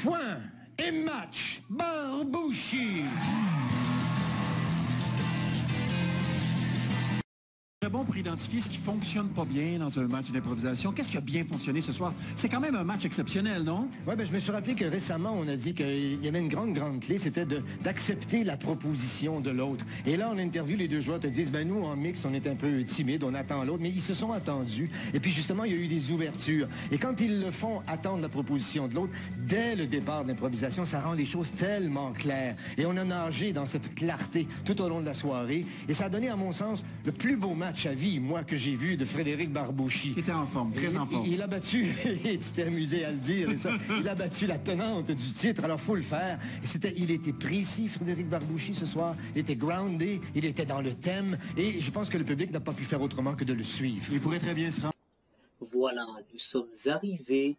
Point et match Barbouchi. Très bon bon pour identifier ce qui fonctionne pas bien dans un match d'improvisation? Qu'est-ce qui a bien fonctionné ce soir? C'est quand même un match exceptionnel, non? Oui, je me suis rappelé que récemment, on a dit qu'il y avait une grande clé, c'était d'accepter la proposition de l'autre. Et là, en interview, les deux joueurs te disent, nous, en mix, on est un peu timide, on attend l'autre, mais ils se sont attendus. Et puis, justement, il y a eu des ouvertures. Et quand ils le font attendre la proposition de l'autre, dès le départ de l'improvisation, ça rend les choses tellement claires. Et on a nagé dans cette clarté tout au long de la soirée. Et ça a donné, à mon sens, le plus beau match à vie, moi, que j'ai vu de Frédéric Barbouchi. Il était en forme, très en forme. Il a battu, et tu t'es amusé à le dire, et ça, il a battu la tenante du titre, alors faut le faire. Il était précis, Frédéric Barbouchi, ce soir. Il était groundé, il était dans le thème, et je pense que le public n'a pas pu faire autrement que de le suivre. Il pourrait très bien se rendre. Voilà, nous sommes arrivés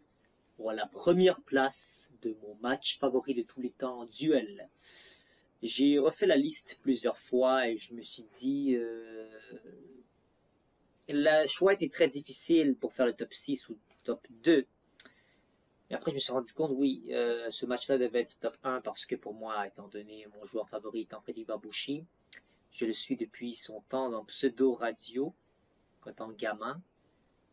à la première place de mon match favori de tous les temps en duel. J'ai refait la liste plusieurs fois et je me suis dit... le choix était très difficile pour faire le top 6 ou top 2. Et après, je me suis rendu compte, oui, ce match-là devait être top 1 parce que pour moi, étant donné mon joueur favori étant Frédéric Barbouchi, je le suis depuis son temps dans Pseudo Radio, étant gamin.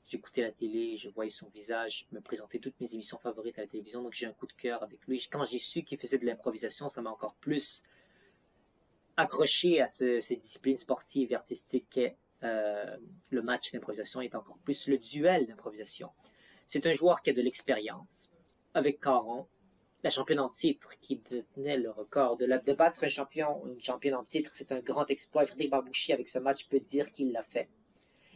J'écoutais la télé, je voyais son visage me présenter toutes mes émissions favorites à la télévision, donc j'ai un coup de cœur avec lui. Quand j'ai su qu'il faisait de l'improvisation, ça m'a encore plus accroché à ces disciplines sportives et artistiques qu'est le match d'improvisation et encore plus le duel d'improvisation. C'est un joueur qui a de l'expérience. Avec Caron, la championne en titre qui détenait le record de battre une championne en titre, c'est un grand exploit. Frédéric Barbouchi, avec ce match, peut dire qu'il l'a fait.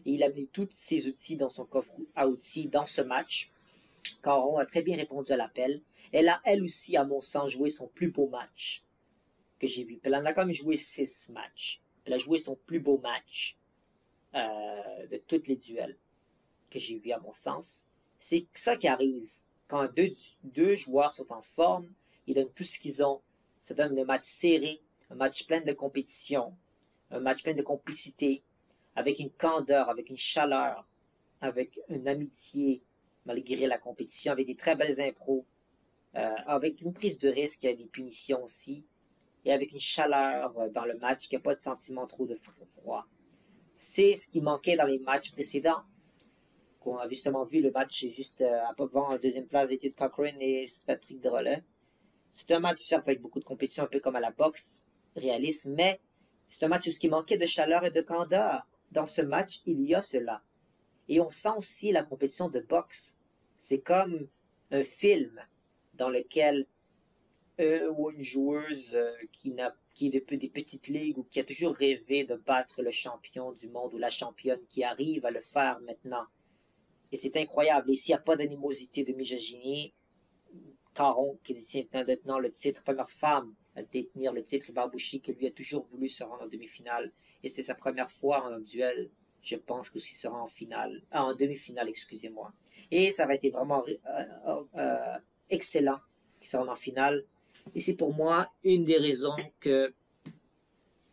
Et il a mis tous ses outils dans son coffre à outils dans ce match. Caron a très bien répondu à l'appel. Elle a, elle aussi, à mon sens, joué son plus beau match que j'ai vu. Elle en a quand même joué 6 matchs. Elle a joué son plus beau match de tous les duels que j'ai vu, à mon sens. C'est ça qui arrive. Quand deux joueurs sont en forme, ils donnent tout ce qu'ils ont. Ça donne un match serré, un match plein de compétition, un match plein de complicité, avec une candeur, avec une chaleur, avec une amitié, malgré la compétition, avec des très belles impros, avec une prise de risque et des punitions aussi, et avec une chaleur dans le match, qui n'a pas de sentiment trop de froid. C'est ce qui manquait dans les matchs précédents, qu'on a justement vu le match juste avant la deuxième place d'études Cochrane et Patrick Drolet. C'est un match certes avec beaucoup de compétition, un peu comme à la boxe, réaliste, mais c'est un match où ce qui manquait de chaleur et de candeur. Dans ce match, il y a cela. Et on sent aussi la compétition de boxe. C'est comme un film dans lequel ou une joueuse qui est depuis des petites ligues ou qui a toujours rêvé de battre le champion du monde ou la championne qui arrive à le faire maintenant. Et c'est incroyable. Et s'il n'y a pas d'animosité de misogynie, Caron, qui détient maintenant le titre, première femme à détenir le titre, et Barbouchi, qui lui a toujours voulu se rendre en demi-finale. Et c'est sa première fois en duel, je pense qu'il sera en finale. En demi-finale, excusez-moi. Et ça va être vraiment excellent qu'il sera en finale. Et c'est pour moi une des raisons que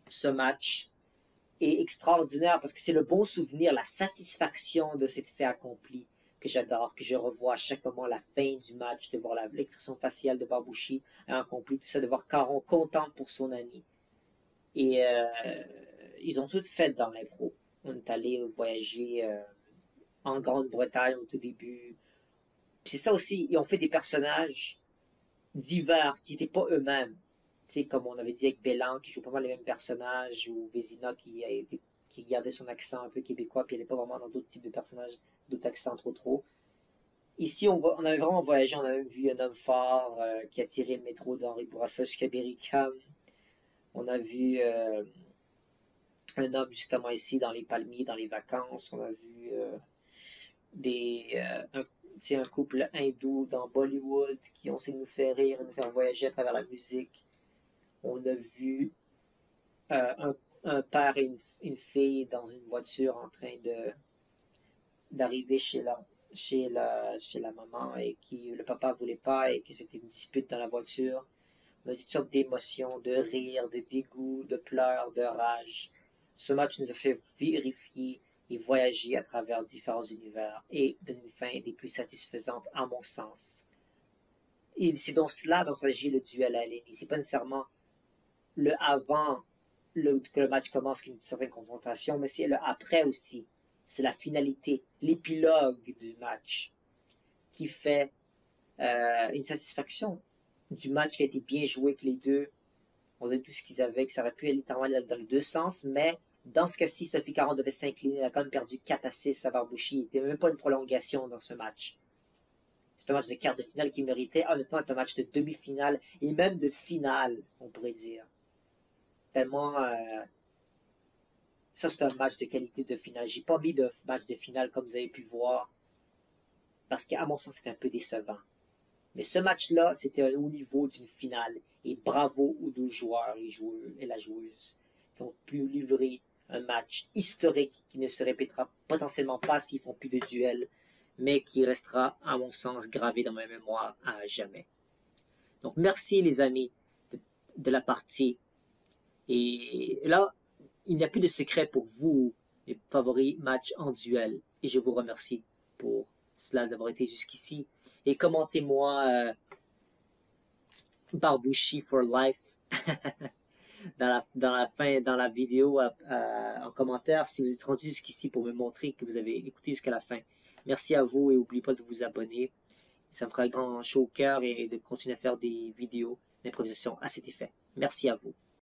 ce match est extraordinaire, parce que c'est le bon souvenir, la satisfaction de cette fait accompli que j'adore, que je revois à chaque moment la fin du match, de voir l'expression faciale de Barbouchi accompli, tout ça, de voir Caron content pour son ami. Et ils ont tout fait dans l'impro. On est allé voyager en Grande-Bretagne au tout début. Puis c'est ça aussi, ils ont fait des personnages divers qui n'étaient pas eux-mêmes. Tu sais, comme on avait dit avec Bélan, qui joue pas mal les mêmes personnages, ou Vézina qui gardait son accent un peu québécois, puis elle n'est pas vraiment dans d'autres types de personnages, d'autres accents trop. Ici, on avait vraiment voyagé, on avait vu un homme fort qui a tiré le métro d'Henri Bourassa jusqu'à Berry-UQAM. On a vu un homme justement ici dans les palmiers, dans les vacances. On a vu un couple hindou dans Bollywood qui ont essayé de nous faire rire, nous faire voyager à travers la musique. On a vu un père et une fille dans une voiture en train d'arriver chez la maman et qui le papa voulait pas et que c'était une dispute dans la voiture. On a toutes sortes d'émotions, de rire, de dégoût, de pleurs, de rage. Ce match nous a fait vérifier et voyager à travers différents univers et donner une fin des plus satisfaisantes à mon sens. Et c'est donc cela dont s'agit le duel à Hélénie. C'est pas nécessairement le avant que le match commence avec une certaine confrontation, mais c'est le après aussi. C'est la finalité, l'épilogue du match qui fait une satisfaction du match qui a été bien joué, que les deux ont donné tout ce qu'ils avaient, que ça aurait pu aller dans les deux sens, mais dans ce cas-ci, Sophie Caron devait s'incliner, elle a quand même perdu 4-6 à Barbouchi, il n'y avait même pas une prolongation dans ce match. C'est un match de quart de finale qui méritait honnêtement être un match de demi-finale et même de finale, on pourrait dire. Tellement ça c'est un match de qualité de finale. J'ai pas mis de match de finale comme vous avez pu voir parce qu'à mon sens c'est un peu décevant. Mais ce match-là, c'était au niveau d'une finale. Et bravo aux deux joueurs et la joueuse qui ont pu livrer un match historique qui ne se répétera potentiellement pas s'ils font plus de duels, mais qui restera, à mon sens, gravé dans ma mémoire à jamais. Donc, merci les amis de la partie. Et là, il n'y a plus de secret pour vous, les favoris matchs en duel. Et je vous remercie pour cela d'avoir été jusqu'ici. Et commentez-moi Barbouchi for life dans la vidéo en commentaire si vous êtes rendu jusqu'ici pour me montrer que vous avez écouté jusqu'à la fin. Merci à vous et n'oubliez pas de vous abonner. Ça me fera un grand chaud au cœur et de continuer à faire des vidéos d'improvisation à cet effet. Merci à vous.